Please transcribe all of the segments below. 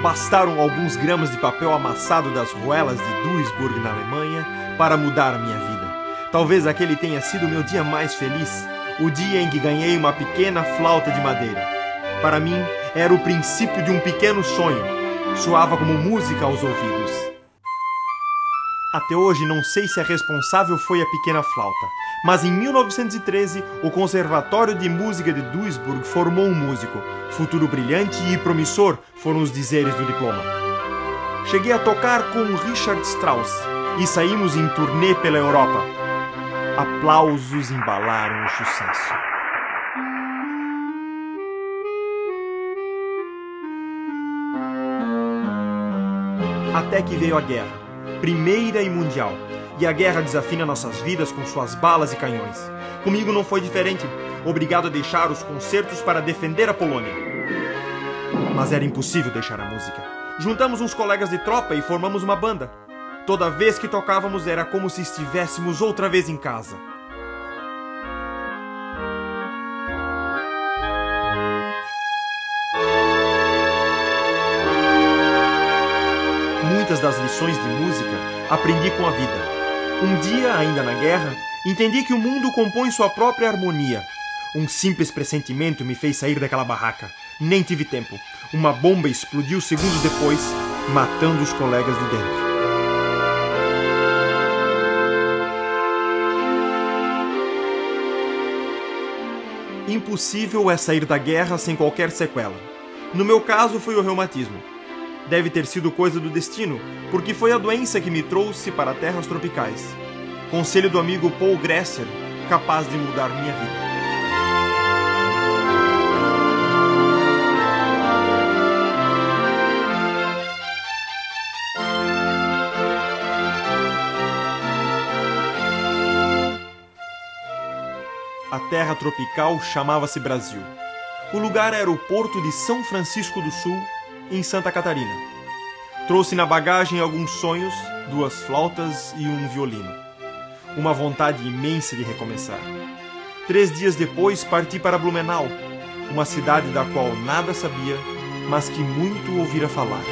Bastaram alguns gramas de papel amassado das ruelas de Duisburg, na Alemanha, para mudar a minha vida. Talvez aquele tenha sido o meu dia mais feliz, o dia em que ganhei uma pequena flauta de madeira. Para mim, era o princípio de um pequeno sonho. Soava como música aos ouvidos. Até hoje não sei se a responsável foi a pequena flauta, mas em 1913 o Conservatório de Música de Duisburg formou um músico. Futuro brilhante e promissor foram os dizeres do diploma. Cheguei a tocar com Richard Strauss e saímos em turnê pela Europa. Aplausos embalaram o sucesso. Até que veio a guerra, primeira e mundial, e a guerra desafina nossas vidas com suas balas e canhões. Comigo não foi diferente, obrigado a deixar os concertos para defender a Polônia. Mas era impossível deixar a música. Juntamos uns colegas de tropa e formamos uma banda. Toda vez que tocávamos era como se estivéssemos outra vez em casa. Muitas das lições de música aprendi com a vida. Um dia, ainda na guerra, entendi que o mundo compõe sua própria harmonia. Um simples pressentimento me fez sair daquela barraca. Nem tive tempo. Uma bomba explodiu segundos depois, matando os colegas de dentro. Impossível é sair da guerra sem qualquer sequela. No meu caso, foi o reumatismo. Deve ter sido coisa do destino, porque foi a doença que me trouxe para terras tropicais. Conselho do amigo Paul Gresser, capaz de mudar minha vida. A terra tropical chamava-se Brasil. O lugar era o porto de São Francisco do Sul, em Santa Catarina. Trouxe na bagagem alguns sonhos, 2 flautas e um violino. Uma vontade imensa de recomeçar. 3 dias depois parti para Blumenau, uma cidade da qual nada sabia, mas que muito ouvira falar.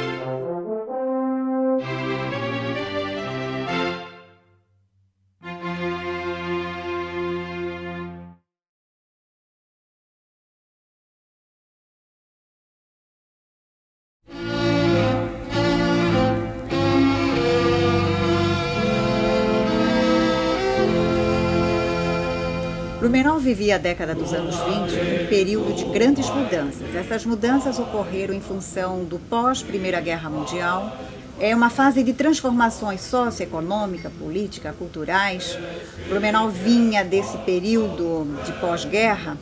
Blumenau vivia a década dos anos 20 um período de grandes mudanças. Essas mudanças ocorreram em função do pós-Primeira Guerra Mundial. É uma fase de transformações socioeconômica, política, culturais. Blumenau vinha desse período de pós-guerra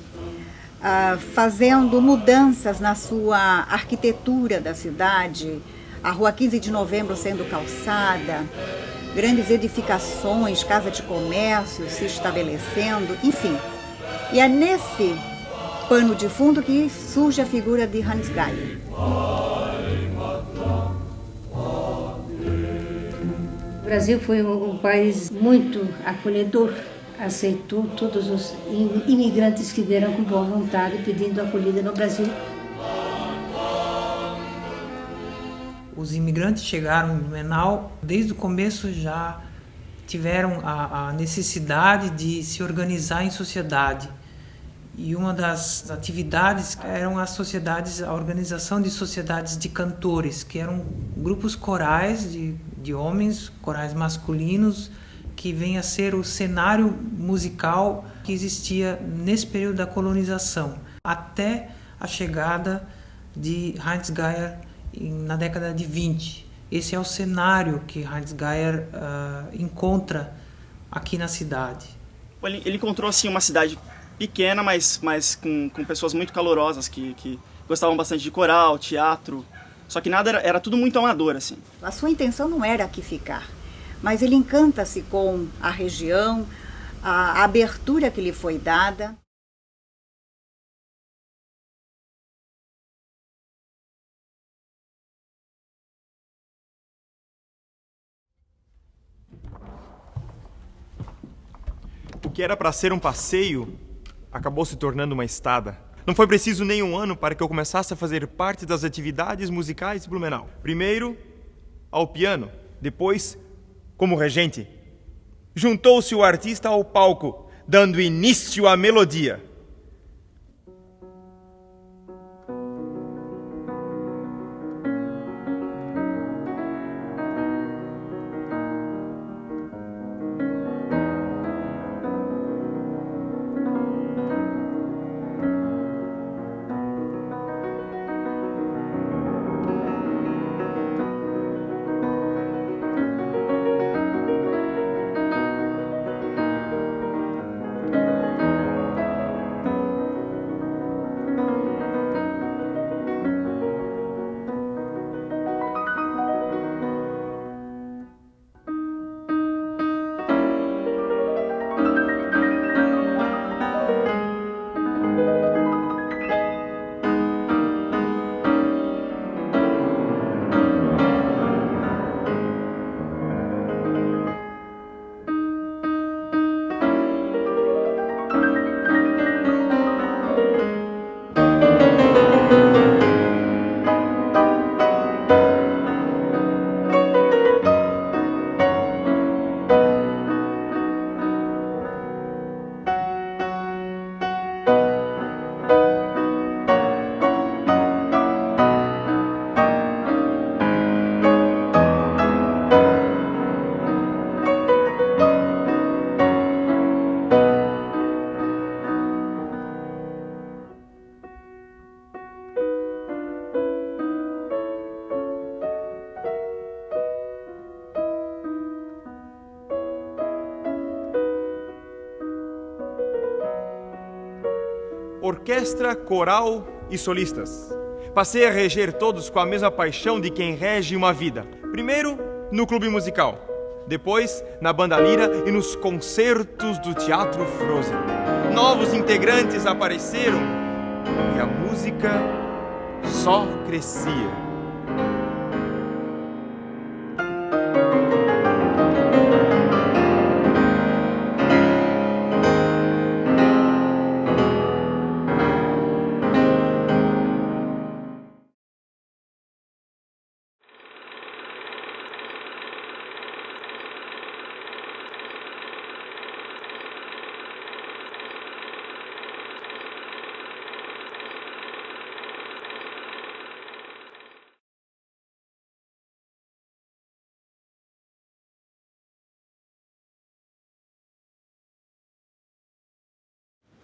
fazendo mudanças na sua arquitetura da cidade, a Rua 15 de Novembro sendo calçada, grandes edificações, casa de comércio se estabelecendo, enfim. E é nesse pano de fundo que surge a figura de Hans Geiger. O Brasil foi um país muito acolhedor, aceitou todos os imigrantes que vieram com boa vontade pedindo acolhida no Brasil. Os imigrantes chegaram em Blumenau, desde o começo já tiveram a necessidade de se organizar em sociedade. E uma das atividades eram a organização de sociedades de cantores, que eram grupos corais de homens, corais masculinos, que vem a ser o cenário musical que existia nesse período da colonização, até a chegada de Hans Geiger na década de 20. Esse é o cenário que Hans Geiger encontra aqui na cidade. Ele encontrou assim, uma cidade pequena, mas com pessoas muito calorosas, que gostavam bastante de coral, teatro. Só que nada era tudo muito amador, assim. A sua intenção não era aqui ficar, mas ele encanta-se com a região, a abertura que lhe foi dada. O que era para ser um passeio acabou se tornando uma estada. Não foi preciso nem um ano para que eu começasse a fazer parte das atividades musicais de Blumenau. Primeiro, ao piano, depois, como regente. Juntou-se o artista ao palco, dando início à melodia. Orquestra, coral e solistas. Passei a reger todos com a mesma paixão de quem rege uma vida. Primeiro, no clube musical. Depois, na banda lira e nos concertos do Teatro Frozen. Novos integrantes apareceram e a música só crescia.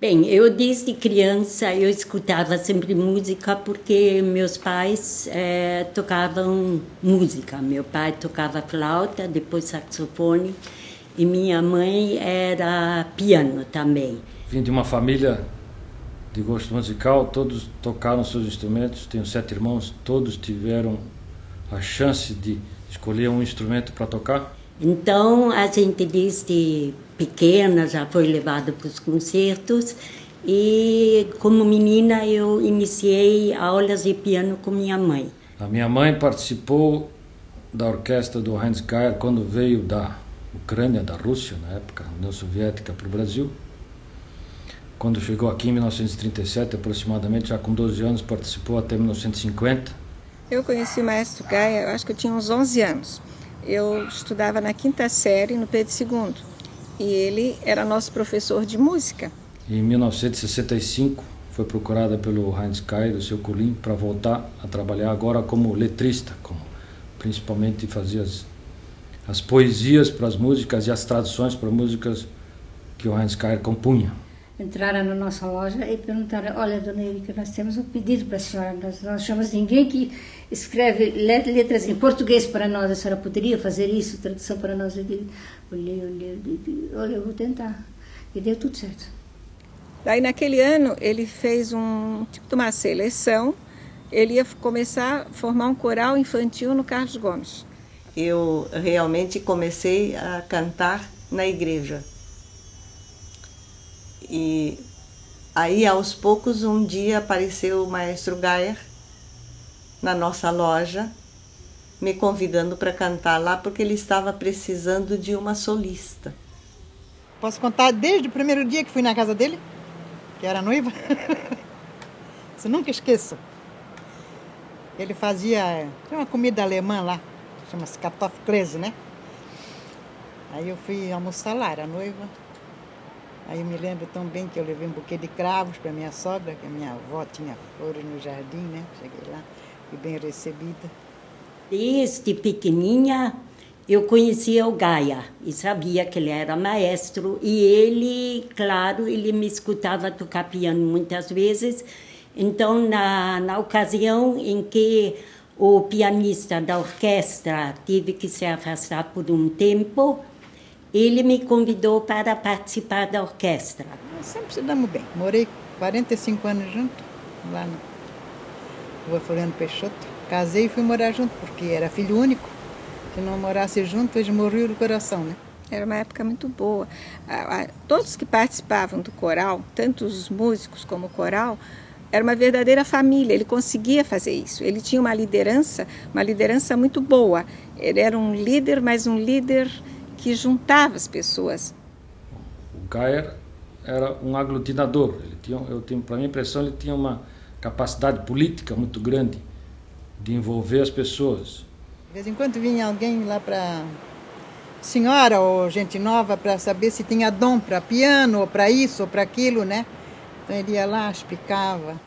Bem, eu desde criança eu escutava sempre música porque meus pais tocavam música. Meu pai tocava flauta, depois saxofone e minha mãe era piano também. Vim de uma família de gosto musical, todos tocaram seus instrumentos, tenho 7 irmãos, todos tiveram a chance de escolher um instrumento para tocar. Então, a gente desde pequena já foi levada para os concertos e como menina eu iniciei aulas de piano com minha mãe. A minha mãe participou da orquestra do Heinz Geier quando veio da Ucrânia, da Rússia, na época, União Soviética, para o Brasil. Quando chegou aqui em 1937, aproximadamente, já com 12 anos, participou até 1950. Eu conheci o maestro Geier, eu acho que eu tinha uns 11 anos. Eu estudava na 5ª série no Pedro II e ele era nosso professor de música. Em 1965 foi procurada pelo Heinz Geier, o seu Colim, para voltar a trabalhar agora como letrista, principalmente fazia as poesias para as músicas e as traduções para músicas que o Heinz Geier compunha. Entraram na nossa loja e perguntaram: olha, dona Erika, nós temos um pedido para a senhora, nós não achamos ninguém que escreve letras em português para nós, a senhora poderia fazer isso, tradução para nós? Eu olhei, olha, eu vou tentar. E deu tudo certo. Daí naquele ano ele fez um tipo de uma seleção, ele ia começar a formar um coral infantil no Carlos Gomes. Eu realmente comecei a cantar na igreja. E aí, aos poucos, um dia apareceu o maestro Geier na nossa loja, me convidando para cantar lá, porque ele estava precisando de uma solista. Posso contar desde o primeiro dia que fui na casa dele? Que eu era noiva? Isso nunca esqueço. Ele fazia uma comida alemã lá, chama-se Kartoffelkäse, né? Aí eu fui almoçar lá, era noiva. Aí eu me lembro tão bem que eu levei um buquê de cravos para minha sogra, que a minha avó tinha flores no jardim, né? Cheguei lá, fui bem recebida. Desde pequenininha eu conhecia o Gaia e sabia que ele era maestro. E ele, claro, ele me escutava tocar piano muitas vezes. Então, na ocasião em que o pianista da orquestra teve que se afastar por um tempo, ele me convidou para participar da orquestra. Nós sempre se damos bem. Morei 45 anos junto, lá na Rua Floriano Peixoto. Casei e fui morar junto, porque era filho único. Se não morasse junto, eles morriam do coração, né? Era uma época muito boa. Todos que participavam do coral, tanto os músicos como o coral, era uma verdadeira família. Ele conseguia fazer isso. Ele tinha uma liderança muito boa. Ele era um líder, mas um líder que juntava as pessoas. O Gaia era um aglutinador. Para minha impressão, ele tinha uma capacidade política muito grande de envolver as pessoas. De vez em quando vinha alguém lá para senhora ou gente nova para saber se tinha dom para piano ou para isso ou para aquilo, né? Então ele ia lá, explicava.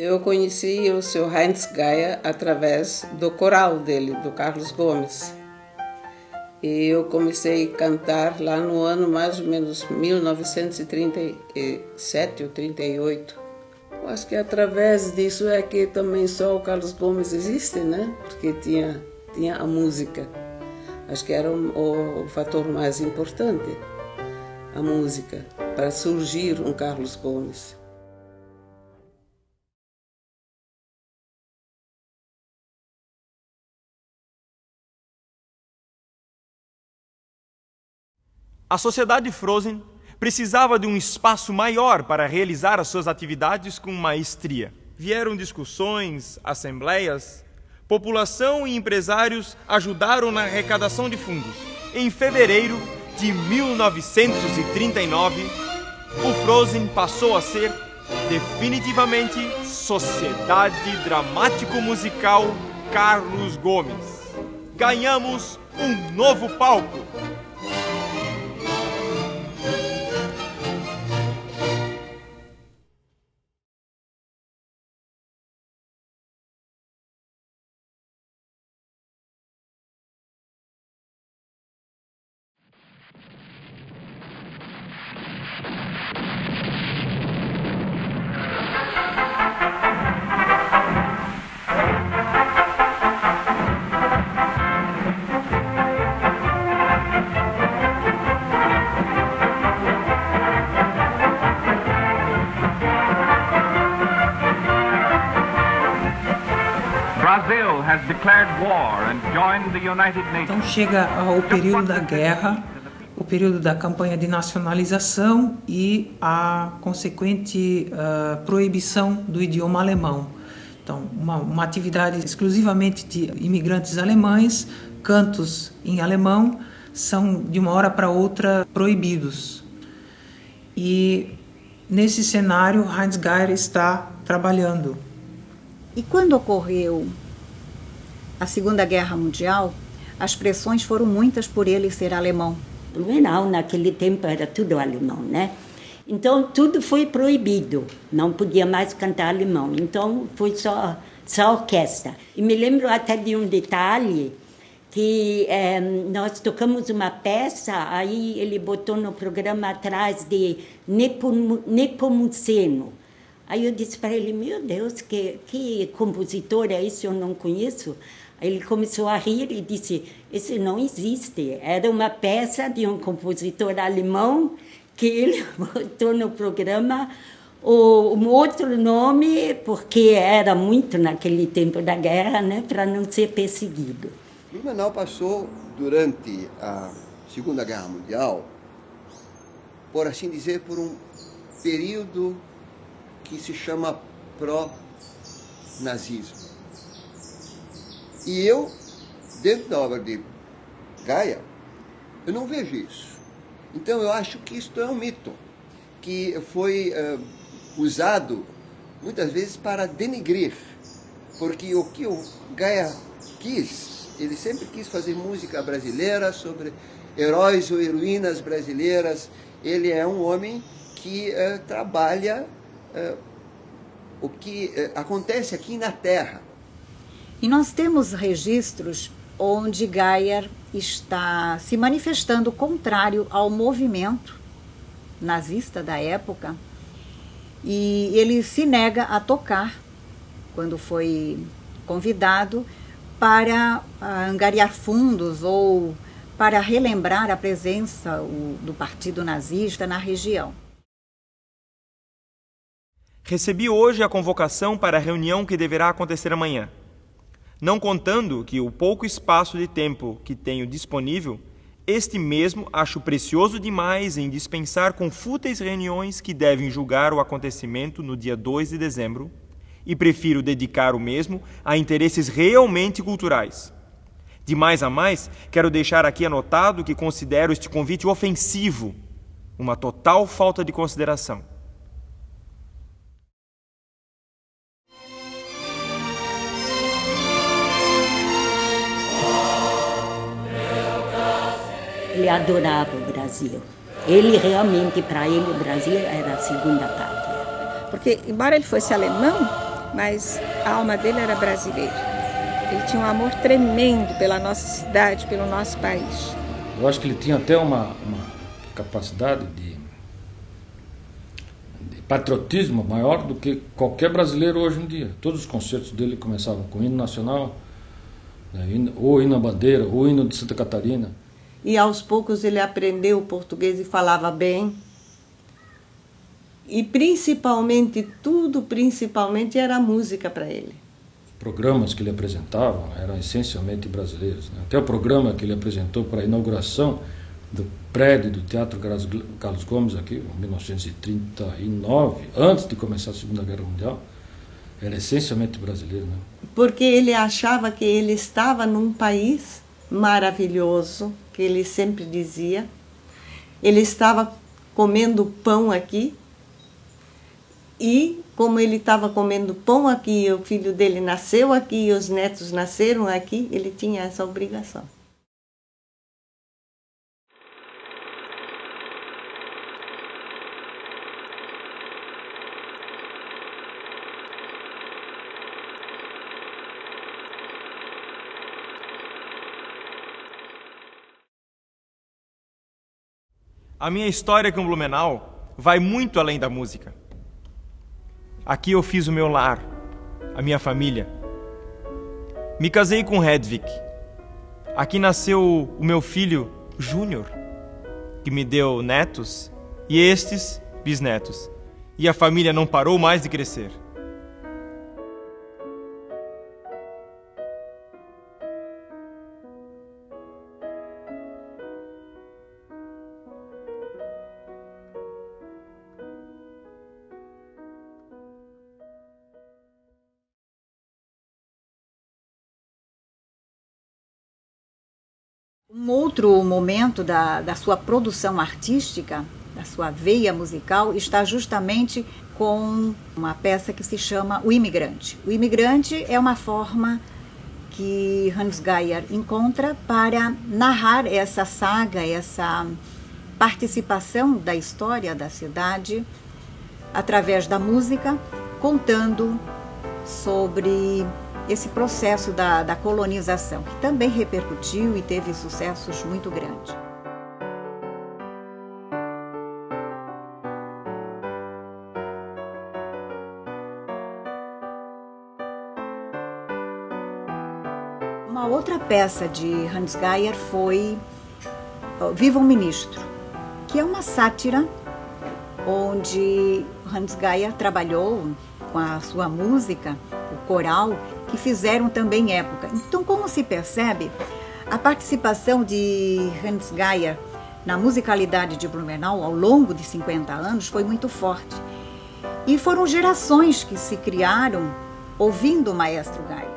Eu conheci o Sr. Heinz Gaia através do coral dele, do Carlos Gomes. E eu comecei a cantar lá no ano mais ou menos 1937 ou 38. Eu acho que através disso é que também só o Carlos Gomes existe, né? Porque tinha a música. Acho que era o fator mais importante, a música, para surgir um Carlos Gomes. A Sociedade Frozen precisava de um espaço maior para realizar as suas atividades com maestria. Vieram discussões, assembleias, população e empresários ajudaram na arrecadação de fundos. Em fevereiro de 1939, o Frozen passou a ser definitivamente Sociedade Dramático-Musical Carlos Gomes. Ganhamos um novo palco. Então chega o período da guerra, o período da campanha de nacionalização e a consequente proibição do idioma alemão. Então, uma atividade exclusivamente de imigrantes alemães, cantos em alemão, são de uma hora para outra proibidos. E nesse cenário, Heinz Gaia está trabalhando. E quando ocorreu a Segunda Guerra Mundial, as pressões foram muitas por ele ser alemão. Blumenau, naquele tempo era tudo alemão, né? Então, tudo foi proibido, não podia mais cantar alemão. Então, foi só orquestra. E me lembro até de um detalhe, que nós tocamos uma peça, aí ele botou no programa atrás de Nepomuceno. Aí eu disse para ele, meu Deus, que compositor é esse, eu não conheço. Aí ele começou a rir e disse, esse não existe, era uma peça de um compositor alemão que ele botou no programa um outro nome, porque era muito naquele tempo da guerra, né, para não ser perseguido. Blumenau passou, durante a Segunda Guerra Mundial, por assim dizer, por um período que se chama pró-nazismo. E eu, dentro da obra de Gaia, eu não vejo isso. Então eu acho que isto é um mito, que foi usado muitas vezes para denegrir, porque o que o Gaia quis, ele sempre quis fazer música brasileira sobre heróis ou heroínas brasileiras. Ele é um homem que trabalha o que acontece aqui na Terra. E nós temos registros onde Geyer está se manifestando contrário ao movimento nazista da época, e ele se nega a tocar quando foi convidado para angariar fundos ou para relembrar a presença do partido nazista na região. Recebi hoje a convocação para a reunião que deverá acontecer amanhã. Não contando que o pouco espaço de tempo que tenho disponível, este mesmo acho precioso demais em dispensar com fúteis reuniões que devem julgar o acontecimento no dia 2 de dezembro, e prefiro dedicar o mesmo a interesses realmente culturais. De mais a mais, quero deixar aqui anotado que considero este convite ofensivo, uma total falta de consideração. Ele adorava o Brasil. Ele realmente, para ele, o Brasil era a segunda pátria. Porque, embora ele fosse alemão, mas a alma dele era brasileira. Ele tinha um amor tremendo pela nossa cidade, pelo nosso país. Eu acho que ele tinha até uma capacidade de patriotismo maior do que qualquer brasileiro hoje em dia. Todos os concertos dele começavam com o hino nacional, né, ou hino à bandeira, ou hino de Santa Catarina. E aos poucos ele aprendeu o português e falava bem. E principalmente era a música para ele. Os programas que ele apresentava eram essencialmente brasileiros, né? Até o programa que ele apresentou para a inauguração do prédio do Teatro Carlos Gomes aqui, em 1939, antes de começar a Segunda Guerra Mundial, era essencialmente brasileiro, né? Porque ele achava que ele estava num país maravilhoso, que ele sempre dizia. Ele estava comendo pão aqui, e como ele estava comendo pão aqui, o filho dele nasceu aqui e os netos nasceram aqui, ele tinha essa obrigação. A minha história com Blumenau vai muito além da música. Aqui eu fiz o meu lar, a minha família. Me casei com Hedwig. Aqui nasceu o meu filho Júnior, que me deu netos e estes bisnetos. E a família não parou mais de crescer. Um outro momento da sua produção artística, da sua veia musical, está justamente com uma peça que se chama O Imigrante. O Imigrante é uma forma que Hans Geier encontra para narrar essa saga, essa participação da história da cidade através da música, contando sobre esse processo da colonização, que também repercutiu e teve sucessos muito grandes. Uma outra peça de Hans Geier foi Viva o Ministro, que é uma sátira onde Hans Geier trabalhou com a sua música, o coral, que fizeram também época. Então, como se percebe, a participação de Hans Geier na musicalidade de Blumenau ao longo de 50 anos foi muito forte. E foram gerações que se criaram ouvindo o maestro Geier.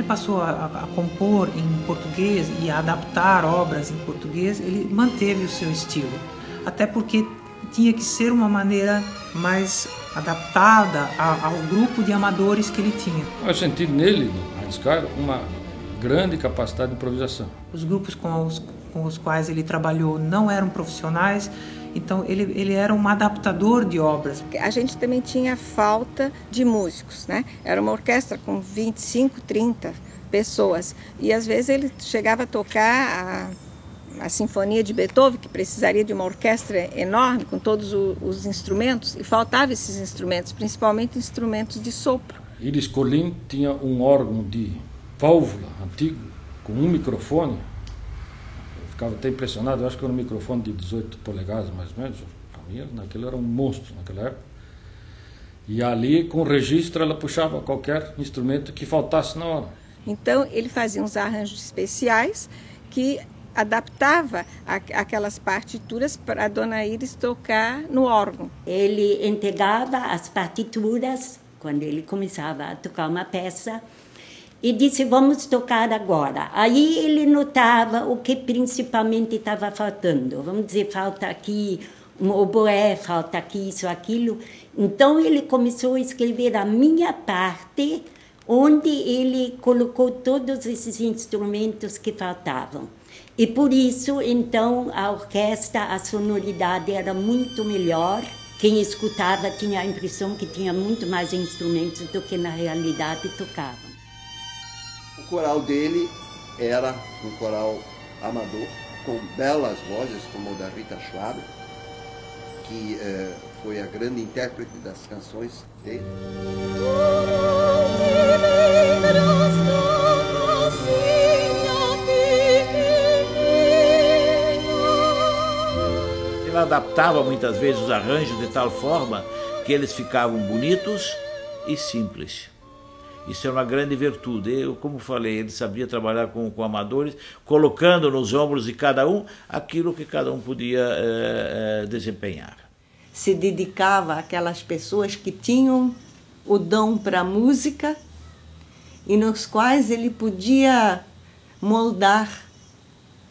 Passou a compor em português e a adaptar obras em português, ele manteve o seu estilo, até porque tinha que ser uma maneira mais adaptada ao grupo de amadores que ele tinha. Eu senti nele, no Hans Geier, uma grande capacidade de improvisação. Os grupos com os quais ele trabalhou não eram profissionais, então ele era um adaptador de obras. A gente também tinha falta de músicos, né? Era uma orquestra com 25, 30 pessoas. E às vezes ele chegava a tocar a Sinfonia de Beethoven, que precisaria de uma orquestra enorme, com todos os instrumentos, e faltavam esses instrumentos, principalmente instrumentos de sopro. Iris Collin tinha um órgão de válvula antigo, com um microfone. Ficava até impressionado, eu acho que era um microfone de 18 polegadas, mais ou menos. Para mim, naquele era um monstro, naquela época. E ali, com registro, ela puxava qualquer instrumento que faltasse na hora. Então, ele fazia uns arranjos especiais que adaptava aquelas partituras para a Dona Iris tocar no órgão. Ele entregava as partituras, quando ele começava a tocar uma peça, e disse, vamos tocar agora. Aí ele notava o que principalmente estava faltando. Vamos dizer, falta aqui um oboé, falta aqui isso, aquilo. Então ele começou a escrever a minha parte, onde ele colocou todos esses instrumentos que faltavam. E por isso, então, a orquestra, a sonoridade era muito melhor. Quem escutava tinha a impressão que tinha muito mais instrumentos do que na realidade tocavam. O coral dele era um coral amador, com belas vozes, como o da Rita Schwaber, que foi a grande intérprete das canções dele. Ele adaptava muitas vezes os arranjos de tal forma que eles ficavam bonitos e simples. Isso é uma grande virtude. Eu, como falei, ele sabia trabalhar com amadores, colocando nos ombros de cada um aquilo que cada um podia desempenhar. Se dedicava àquelas pessoas que tinham o dom para a música e nos quais ele podia moldar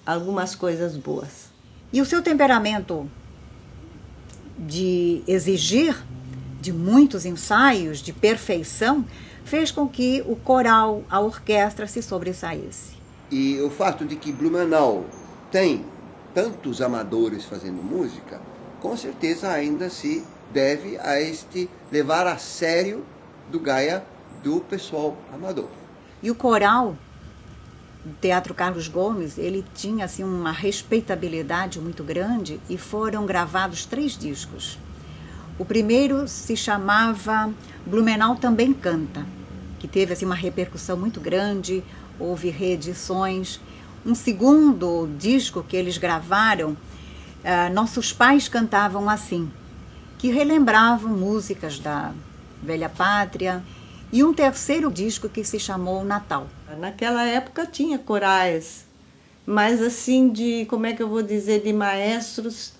algumas coisas boas. E o seu temperamento de exigir de muitos ensaios, de perfeição, fez com que o coral, a orquestra, se sobressaísse. E o fato de que Blumenau tem tantos amadores fazendo música, com certeza ainda se deve a este levar a sério do Geier do pessoal amador. E o coral do Teatro Carlos Gomes, ele tinha assim, uma respeitabilidade muito grande e foram gravados 3 discos. O primeiro se chamava Blumenau Também Canta, que teve assim, uma repercussão muito grande, houve reedições. Um segundo disco que eles gravaram, Nossos Pais Cantavam Assim, que relembravam músicas da velha pátria. E um terceiro disco que se chamou Natal. Naquela época tinha corais, mas assim de, como é que eu vou dizer, de maestros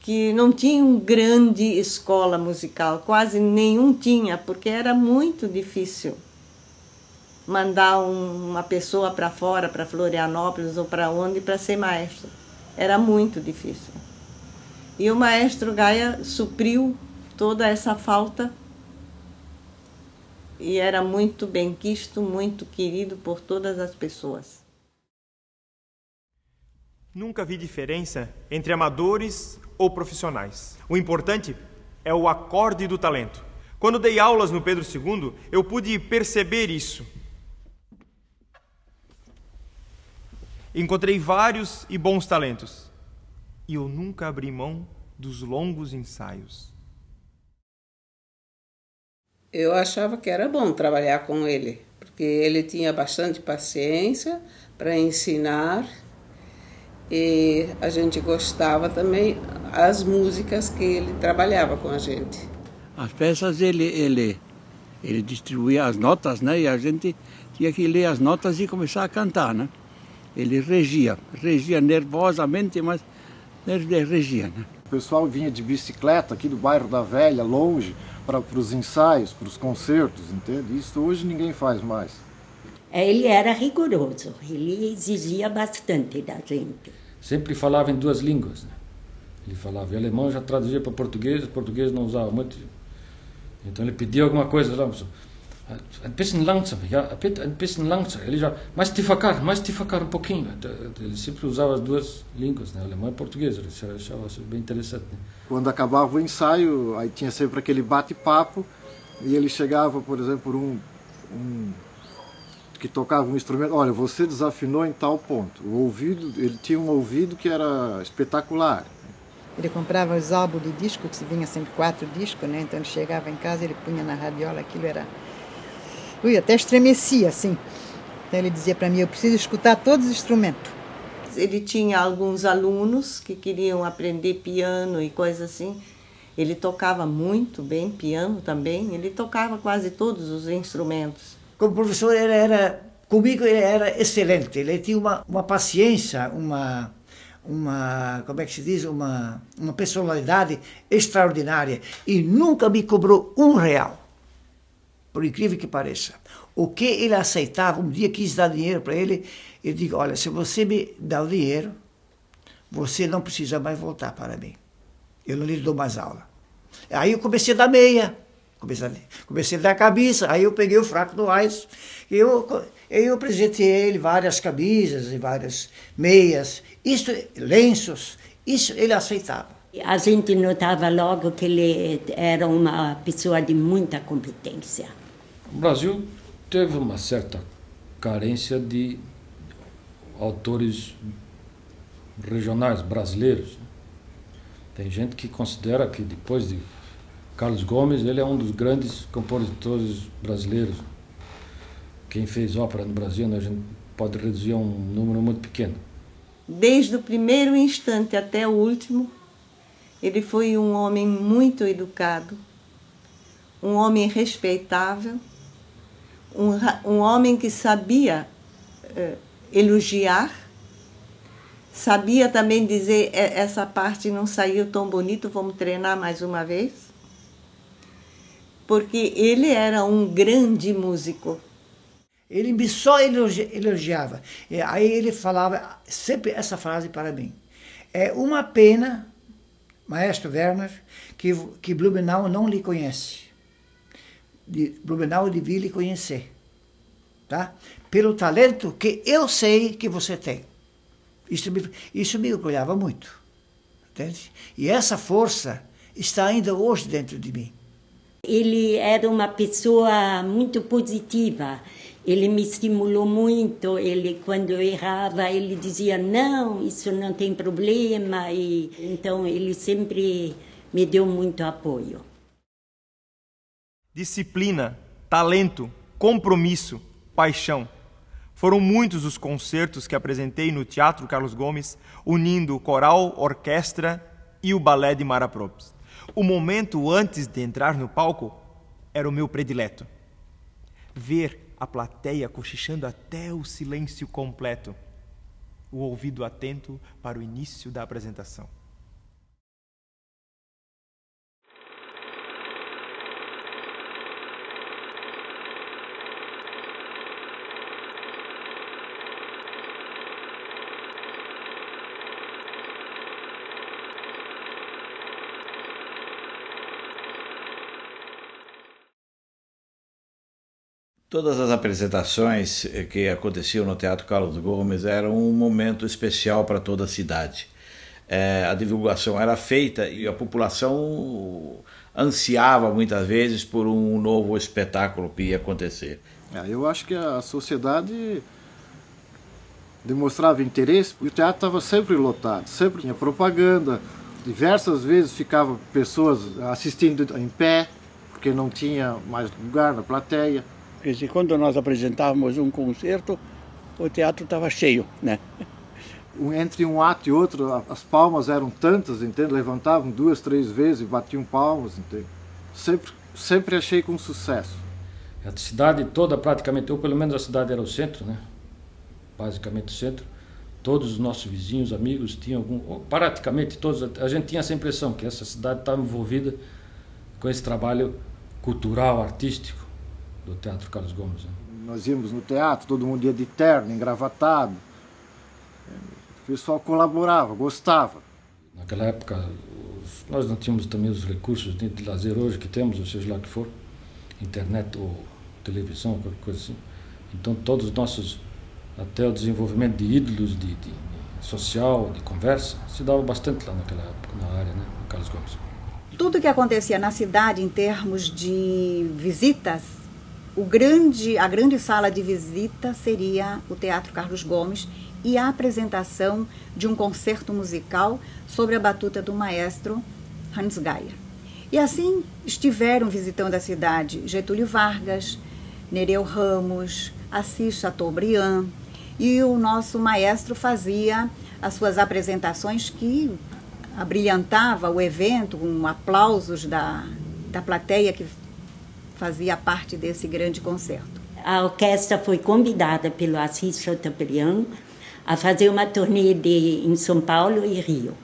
que não tinham grande escola musical, quase nenhum tinha, porque era muito difícil. mandar uma pessoa para fora, para Florianópolis ou para onde, para ser maestro. Era muito difícil. E o maestro Gaia supriu toda essa falta e era muito benquisto, muito querido por todas as pessoas. Nunca vi diferença entre amadores ou profissionais. O importante é o acorde do talento. Quando dei aulas no Pedro II, eu pude perceber isso. Encontrei vários e bons talentos. E eu nunca abri mão dos longos ensaios. Eu achava que era bom trabalhar com ele, porque ele tinha bastante paciência para ensinar e a gente gostava também as músicas que ele trabalhava com a gente. As peças ele distribuía as notas, né? E a gente tinha que ler as notas e começar a cantar, né? Ele regia nervosamente, mas regia, né? O pessoal vinha de bicicleta aqui do bairro da Velha, longe, para os ensaios, para os concertos, entende? Isso hoje ninguém faz mais. Ele era rigoroso, ele exigia bastante da gente. Sempre falava em duas línguas, né? Ele falava em alemão, já traduzia para português, o português não usava muito. Então ele pedia alguma coisa lá, ein bisschen langsam, ja, ein bisschen langsam. Ele já, mais devagar, um pouquinho. Ele sempre usava as duas línguas, né? Alemão e português. Ele achava isso bem interessante, né? Quando acabava o ensaio, aí tinha sempre aquele bate-papo e ele chegava, por exemplo, por um que tocava um instrumento. Olha, você desafinou em tal ponto. O ouvido, ele tinha um ouvido que era espetacular. Ele comprava os álbuns de disco, que se vinha sempre 4 discos, né? Então ele chegava em casa, ele punha na radiola, aquilo era... Ui, até estremecia, assim. Então ele dizia para mim, eu preciso escutar todos os instrumentos. Ele tinha alguns alunos que queriam aprender piano e coisas assim. Ele tocava muito bem piano também, ele tocava quase todos os instrumentos. Como professor, comigo ele era excelente, ele tinha uma paciência, como é que se diz, uma personalidade extraordinária e nunca me cobrou R$1, por incrível que pareça. O que ele aceitava, um dia quis dar dinheiro para ele, eu digo, olha, se você me dá o dinheiro, você não precisa mais voltar para mim, eu não lhe dou mais aula. Aí eu comecei a dar meia, comecei a dar cabeça, aí eu peguei o fraco do Ais, eu presenteei ele várias camisas e várias meias, lenços, isso ele aceitava. A gente notava logo que ele era uma pessoa de muita competência. O Brasil teve uma certa carência de autores regionais brasileiros. Tem gente que considera que depois de Carlos Gomes, ele é um dos grandes compositores brasileiros. Quem fez ópera no Brasil, né, a gente pode reduzir a um número muito pequeno. Desde o primeiro instante até o último, ele foi um homem muito educado, um homem respeitável, um homem que sabia elogiar, sabia também dizer, essa parte não saiu tão bonito, vamos treinar mais uma vez. Porque ele era um grande músico. Ele só elogiava. Aí ele falava sempre essa frase para mim. É uma pena, maestro Werner, que Blumenau não lhe conhece. Blumenau devia lhe conhecer. Tá? Pelo talento que eu sei que você tem. Isso me orgulhava muito. Entende? E essa força está ainda hoje dentro de mim. Ele era uma pessoa muito positiva, ele me estimulou muito, quando eu errava, ele dizia, não, isso não tem problema, então ele sempre me deu muito apoio. Disciplina, talento, compromisso, paixão. Foram muitos os concertos que apresentei no Teatro Carlos Gomes, unindo o coral, orquestra e o balé de Mara Probst. O momento antes de entrar no palco era o meu predileto. Ver a plateia cochichando até o silêncio completo. O ouvido atento para o início da apresentação. Todas as apresentações que aconteciam no Teatro Carlos Gomes eram um momento especial para toda a cidade. A divulgação era feita e a população ansiava muitas vezes por um novo espetáculo que ia acontecer. Eu acho que a sociedade demonstrava interesse, e o teatro estava sempre lotado, sempre tinha propaganda, diversas vezes ficavam pessoas assistindo em pé, porque não tinha mais lugar na plateia. Porque quando nós apresentávamos um concerto, o teatro estava cheio, né? Entre um ato e outro, as palmas eram tantas, entende? Levantavam 2, 3 vezes e batiam palmas, entende? Sempre achei com sucesso. A cidade toda praticamente, ou pelo menos a cidade era o centro, né? Basicamente o centro. Todos os nossos vizinhos, amigos, tinham ou praticamente todos, a gente tinha essa impressão que essa cidade estava envolvida com esse trabalho cultural, artístico do Teatro Carlos Gomes. Né? Nós íamos no teatro, todo mundo ia de terno, engravatado. O pessoal colaborava, gostava. Naquela época, nós não tínhamos também os recursos de lazer hoje que temos, ou seja lá que for, internet ou televisão, qualquer coisa assim. Então todos os nossos, até o desenvolvimento de ídolos, de social, de conversa, se dava bastante lá naquela época, na área, né, no Carlos Gomes. Tudo que acontecia na cidade em termos de visitas, a grande sala de visita seria o Teatro Carlos Gomes e a apresentação de um concerto musical sobre a batuta do maestro Hans Geier. E assim estiveram visitando a cidade Getúlio Vargas, Nereu Ramos, Assis Chateaubriand, e o nosso maestro fazia as suas apresentações que abrilhantava o evento com aplausos da plateia que fazia parte desse grande concerto. A orquestra foi convidada pelo Assis Chateaubriand a fazer uma turnê em São Paulo e Rio.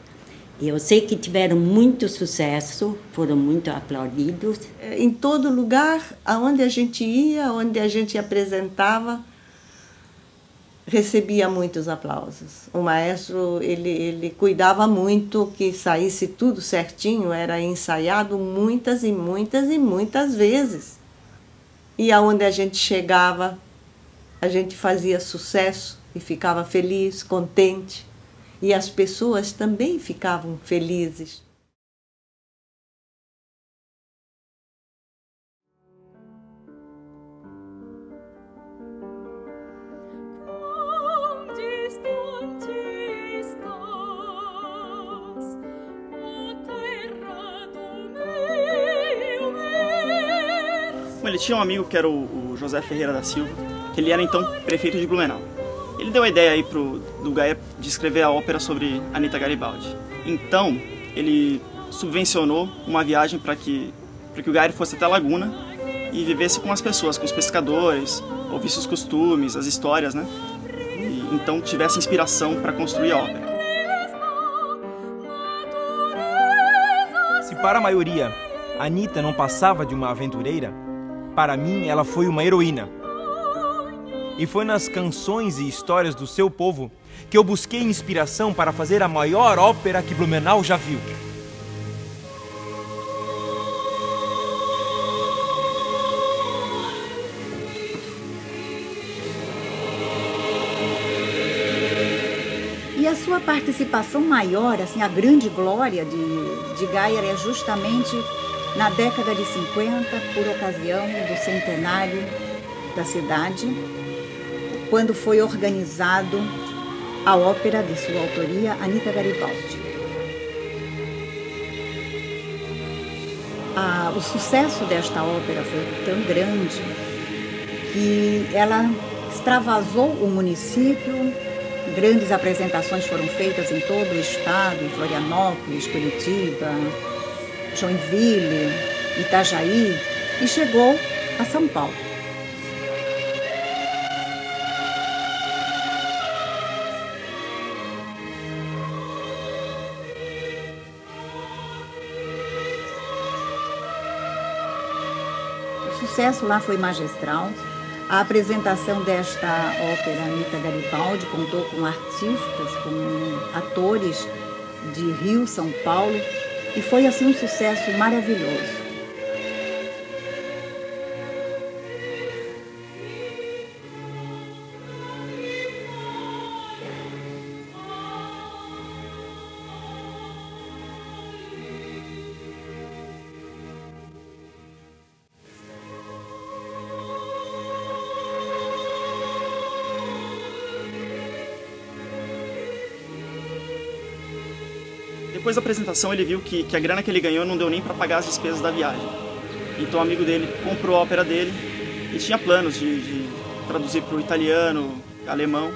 Eu sei que tiveram muito sucesso, foram muito aplaudidos. Em todo lugar, aonde a gente ia, onde a gente apresentava, recebia muitos aplausos. O maestro, ele cuidava muito que saísse tudo certinho, era ensaiado muitas e muitas e muitas vezes. E aonde a gente chegava, a gente fazia sucesso e ficava feliz, contente. E as pessoas também ficavam felizes. Ele tinha um amigo que era o José Ferreira da Silva, que ele era então prefeito de Blumenau. Ele deu a ideia aí do Geier de escrever a ópera sobre Anita Garibaldi. Então, ele subvencionou uma viagem para que o Geier fosse até a Laguna e vivesse com as pessoas, com os pescadores, ouvisse os costumes, as histórias, né? E então tivesse inspiração para construir a ópera. Se para a maioria Anita não passava de uma aventureira, para mim ela foi uma heroína. E foi nas canções e histórias do seu povo que eu busquei inspiração para fazer a maior ópera que Blumenau já viu. E a sua participação maior, assim, a grande glória de Geier é justamente na década de 50, por ocasião do centenário da cidade, quando foi organizado a ópera de sua autoria, Anita Garibaldi. O sucesso desta ópera foi tão grande que ela extravasou o município, grandes apresentações foram feitas em todo o estado, em Florianópolis, Curitiba, Joinville, Itajaí, e chegou a São Paulo. O sucesso lá foi magistral. A apresentação desta ópera Anita Garibaldi contou com artistas, com atores de Rio, São Paulo, e foi assim um sucesso maravilhoso. Depois da apresentação ele viu que a grana que ele ganhou não deu nem para pagar as despesas da viagem. Então o amigo dele comprou a ópera dele e tinha planos de traduzir para o italiano, alemão.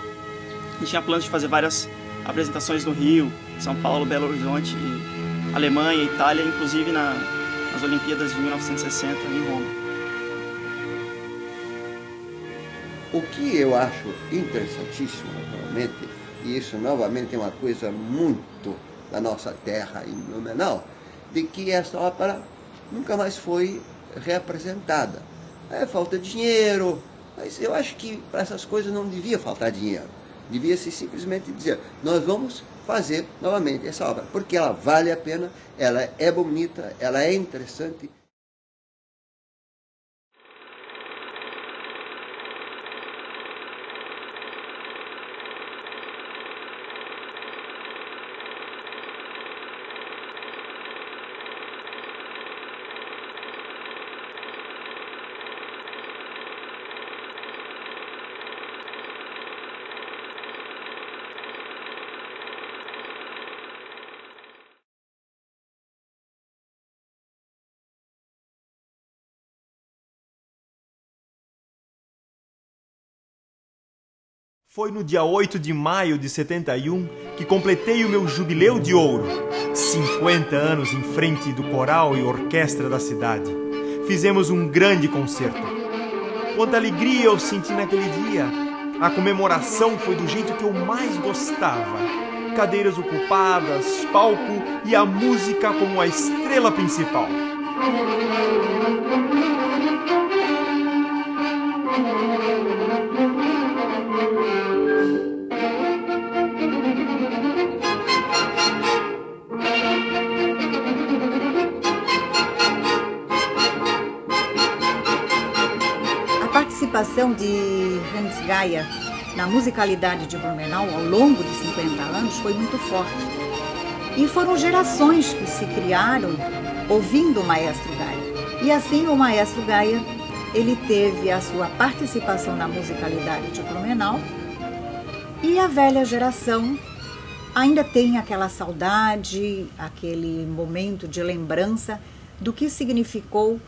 E tinha planos de fazer várias apresentações no Rio, São Paulo, Belo Horizonte, e Alemanha, Itália, inclusive nas Olimpíadas de 1960 em Roma. O que eu acho interessantíssimo, realmente, e isso novamente é uma coisa muito da nossa terra em Blumenau, de que essa ópera nunca mais foi reapresentada. Falta dinheiro, mas eu acho que para essas coisas não devia faltar dinheiro. Devia-se simplesmente dizer, nós vamos fazer novamente essa obra, porque ela vale a pena, ela é bonita, ela é interessante. Foi no dia 8 de maio de 71 que completei o meu jubileu de ouro. 50 anos em frente do coral e orquestra da cidade. Fizemos um grande concerto. Quanta alegria eu senti naquele dia. A comemoração foi do jeito que eu mais gostava. Cadeiras ocupadas, palco e a música como a estrela principal. A participação de Hans Geier na musicalidade de Blumenau ao longo de 50 anos foi muito forte. E foram gerações que se criaram ouvindo o maestro Geier. E assim o maestro Geier, ele teve a sua participação na musicalidade de Blumenau e a velha geração ainda tem aquela saudade, aquele momento de lembrança do que significou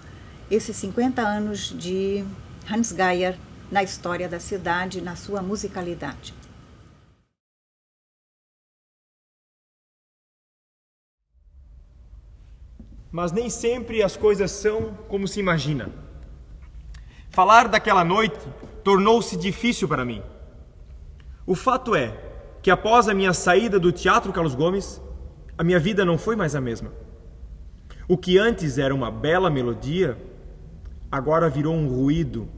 esses 50 anos de Hans Geier na história da cidade, na sua musicalidade. Mas nem sempre as coisas são como se imagina. Falar daquela noite tornou-se difícil para mim. O fato é que após a minha saída do Teatro Carlos Gomes, a minha vida não foi mais a mesma. O que antes era uma bela melodia, agora virou um ruído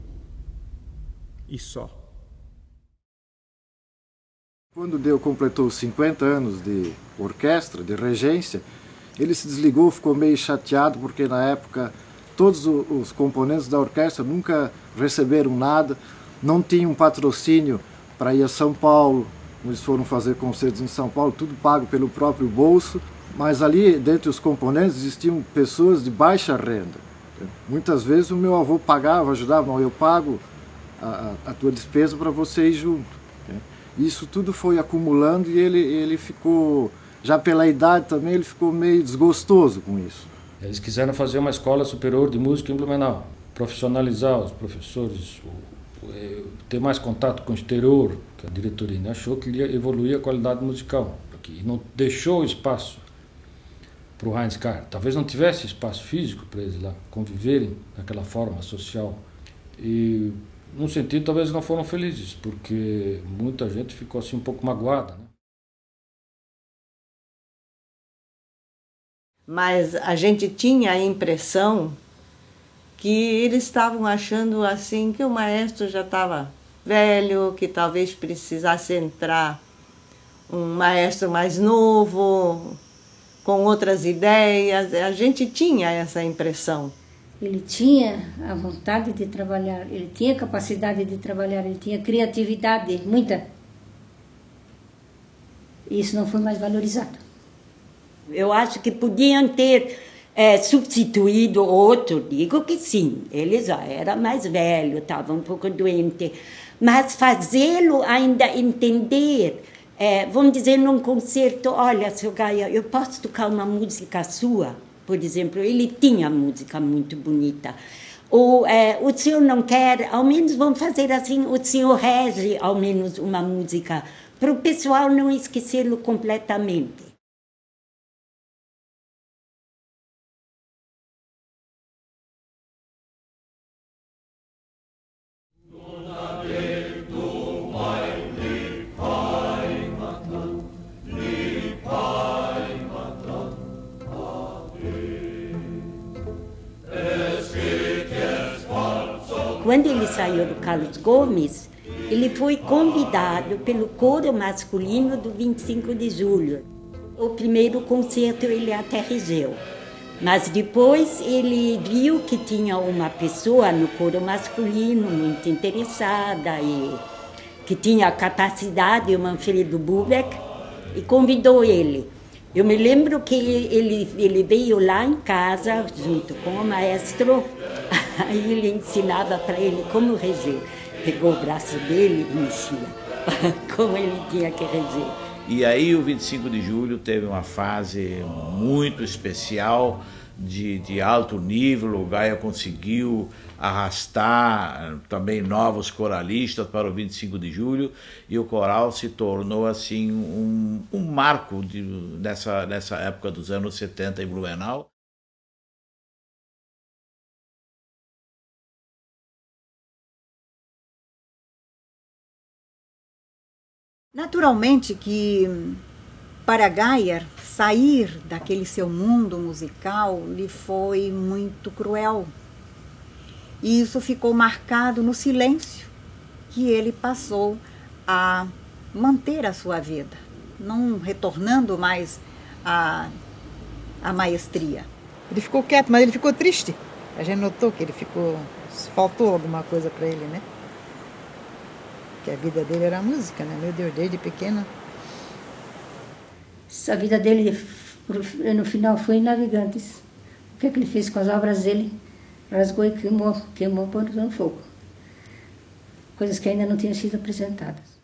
e só. Quando Deu completou 50 anos de orquestra, de regência, ele se desligou, ficou meio chateado, porque na época todos os componentes da orquestra nunca receberam nada, não tinham patrocínio para ir a São Paulo, eles foram fazer concertos em São Paulo, tudo pago pelo próprio bolso, mas ali, dentre os componentes, existiam pessoas de baixa renda. Muitas vezes o meu avô pagava, ajudava, não, eu pago a tua despesa para você ir junto. Isso tudo foi acumulando e ele ficou, já pela idade também, ele ficou meio desgostoso com isso. Eles quiseram fazer uma escola superior de música em Blumenau, profissionalizar os professores, ter mais contato com o exterior, que a diretoria achou que ia evoluir a qualidade musical, e não deixou espaço para o Heinz Geier. Talvez não tivesse espaço físico para eles lá conviverem daquela forma social. E, num sentido, talvez não foram felizes, porque muita gente ficou assim um pouco magoada, né? Mas a gente tinha a impressão que eles estavam achando assim que o maestro já estava velho, que talvez precisasse entrar um maestro mais novo, com outras ideias. A gente tinha essa impressão. Ele tinha a vontade de trabalhar, ele tinha a capacidade de trabalhar, ele tinha criatividade, muita. E isso não foi mais valorizado. Eu acho que podiam ter substituído outro, digo que sim, ele já era mais velho, estava um pouco doente, mas fazê-lo ainda entender vamos dizer, num concerto, olha, seu Gaia, eu posso tocar uma música sua? Por exemplo, ele tinha música muito bonita. Ou o senhor não quer, ao menos vamos fazer assim, o senhor rege ao menos uma música, para o pessoal não esquecê-lo completamente. Quando ele saiu do Carlos Gomes, ele foi convidado pelo coro masculino do 25 de julho. O primeiro concerto ele até regeu, mas depois ele viu que tinha uma pessoa no coro masculino muito interessada e que tinha a capacidade, o Manfredo Bubeck, e convidou ele. Eu me lembro que ele veio lá em casa, junto com o maestro, aí ele ensinava para ele como reger. Pegou o braço dele e mexia, como ele tinha que reger. E aí o 25 de julho teve uma fase muito especial, de alto nível. O Gaia conseguiu arrastar também novos coralistas para o 25 de julho e o coral se tornou assim um marco nessa época dos anos 70 em Blumenau. Naturalmente que para Gaia sair daquele seu mundo musical lhe foi muito cruel. E isso ficou marcado no silêncio que ele passou a manter a sua vida, não retornando mais à maestria. Ele ficou quieto, mas ele ficou triste. A gente notou que ele ficou... faltou alguma coisa para ele, né? Que a vida dele era a música, né? Meu Deus, desde pequena. A vida dele, no final, foi em Navegantes. O que ele fez com as obras dele? Rasgou e queimou por um fogo. Coisas que ainda não tinham sido apresentadas.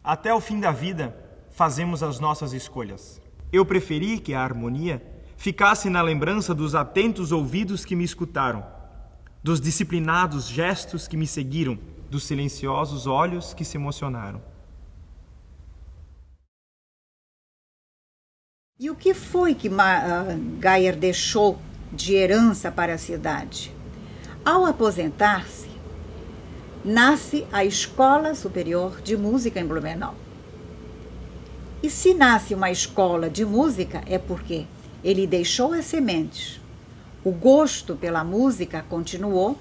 Até o fim da vida, fazemos as nossas escolhas. Eu preferi que a harmonia ficasse na lembrança dos atentos ouvidos que me escutaram, dos disciplinados gestos que me seguiram, dos silenciosos olhos que se emocionaram. E o que foi que Gaia deixou de herança para a cidade? Ao aposentar-se, nasce a Escola Superior de Música em Blumenau. E se nasce uma escola de música é porque ele deixou as sementes. O gosto pela música continuou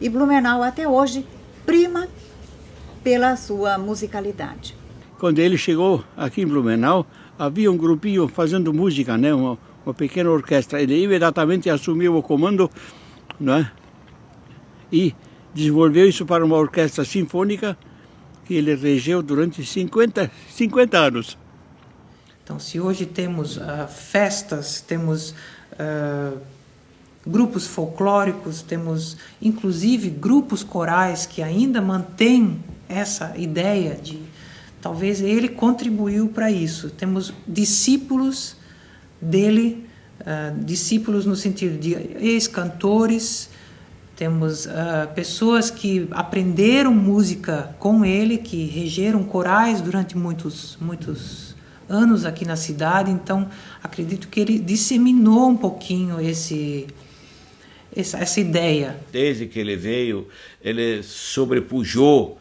e Blumenau até hoje prima pela sua musicalidade. Quando ele chegou aqui em Blumenau, havia um grupinho fazendo música, né? Uma pequena orquestra. Ele imediatamente assumiu o comando, né? E desenvolveu isso para uma orquestra sinfônica que ele regeu durante 50 anos. Então, se hoje temos festas, temos grupos folclóricos, temos inclusive grupos corais que ainda mantêm essa ideia de... Talvez ele contribuiu para isso. Temos discípulos dele, discípulos no sentido de ex-cantores. Temos pessoas que aprenderam música com ele, que regeram corais durante muitos anos aqui na cidade. Então, acredito que ele disseminou um pouquinho essa ideia. Desde que ele veio, ele sobrepujou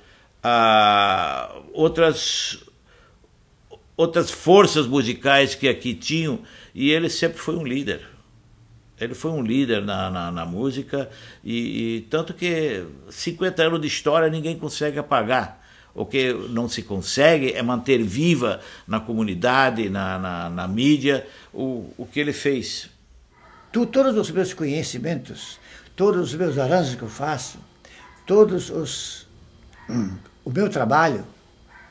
outras forças musicais que aqui tinham, e ele sempre foi um líder. Ele foi um líder na música, e tanto que 50 anos de história ninguém consegue apagar. O que não se consegue é manter viva na comunidade, na mídia, o que ele fez. Todos os meus conhecimentos, todos os meus arranjos que eu faço, o meu trabalho,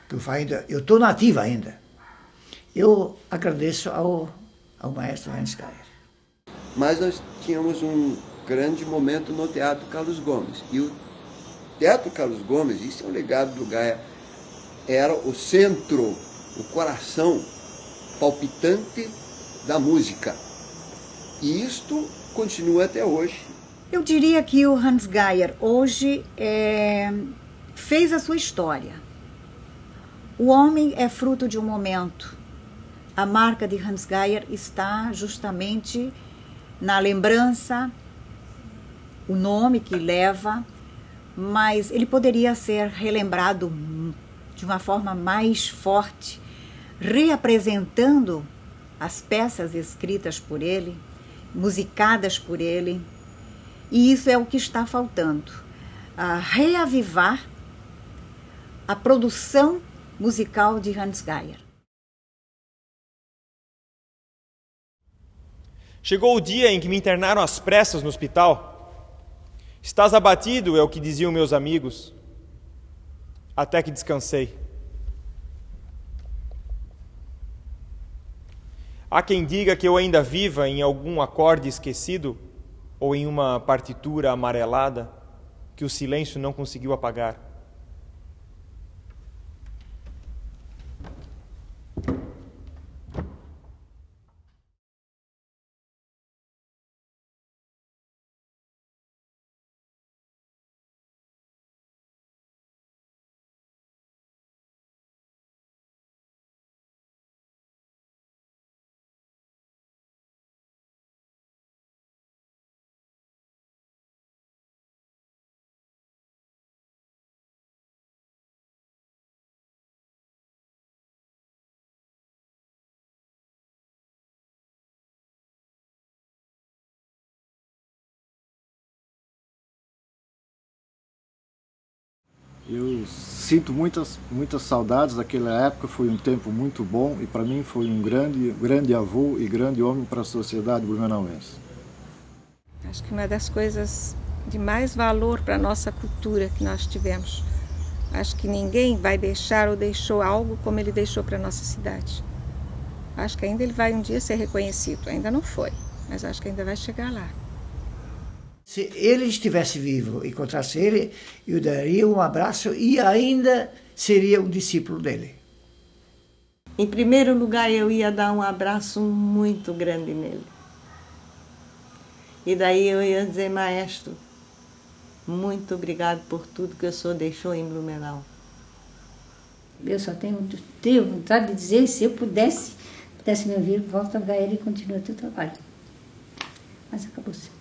que eu faço ainda, eu estou nativo ainda. Eu agradeço ao maestro Hans Geier. Mas nós tínhamos um grande momento no Teatro Carlos Gomes. E o Teatro Carlos Gomes, isso é um legado do Geier, era o centro, o coração palpitante da música. E isto continua até hoje. Eu diria que o Hans Geier hoje fez a sua história. O homem é fruto de um momento. A marca de Hans Geier está justamente na lembrança, o nome que leva, mas ele poderia ser relembrado de uma forma mais forte, reapresentando as peças escritas por ele, musicadas por ele, e isso é o que está faltando, reavivar a produção musical de Hans Geier. Chegou o dia em que me internaram às pressas no hospital. Estás abatido, é o que diziam meus amigos, até que descansei. Há quem diga que eu ainda viva em algum acorde esquecido ou em uma partitura amarelada que o silêncio não conseguiu apagar. Eu sinto muitas saudades daquela época, foi um tempo muito bom e para mim foi um grande avô e grande homem para a sociedade blumenauense. Acho que uma das coisas de mais valor para a nossa cultura que nós tivemos. Acho que ninguém vai deixar ou deixou algo como ele deixou para a nossa cidade. Acho que ainda ele vai um dia ser reconhecido, ainda não foi, mas acho que ainda vai chegar lá. Se ele estivesse vivo e encontrasse ele, eu daria um abraço e ainda seria um discípulo dele. Em primeiro lugar, eu ia dar um abraço muito grande nele. E daí eu ia dizer, maestro, muito obrigado por tudo que o senhor deixou em Blumenau. Eu só tenho vontade de dizer, se eu pudesse me ouvir, volta a Geier e continua o teu trabalho. Mas acabou-se.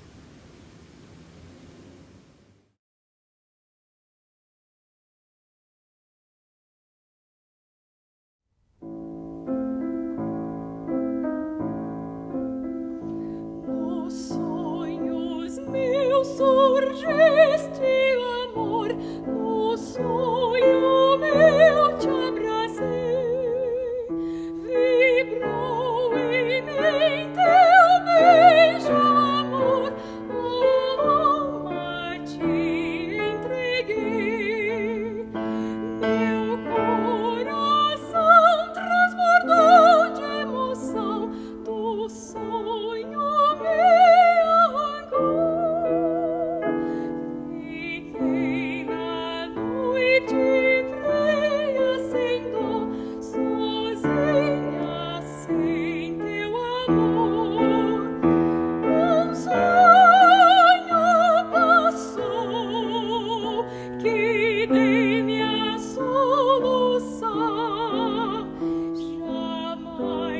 Surgiste, amor, no sonho meu te abracei, vibrou em mim teu beijo, amor, a alma te entreguei, meu coração transbordou de emoção, do sonho me arrancou.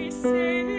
Say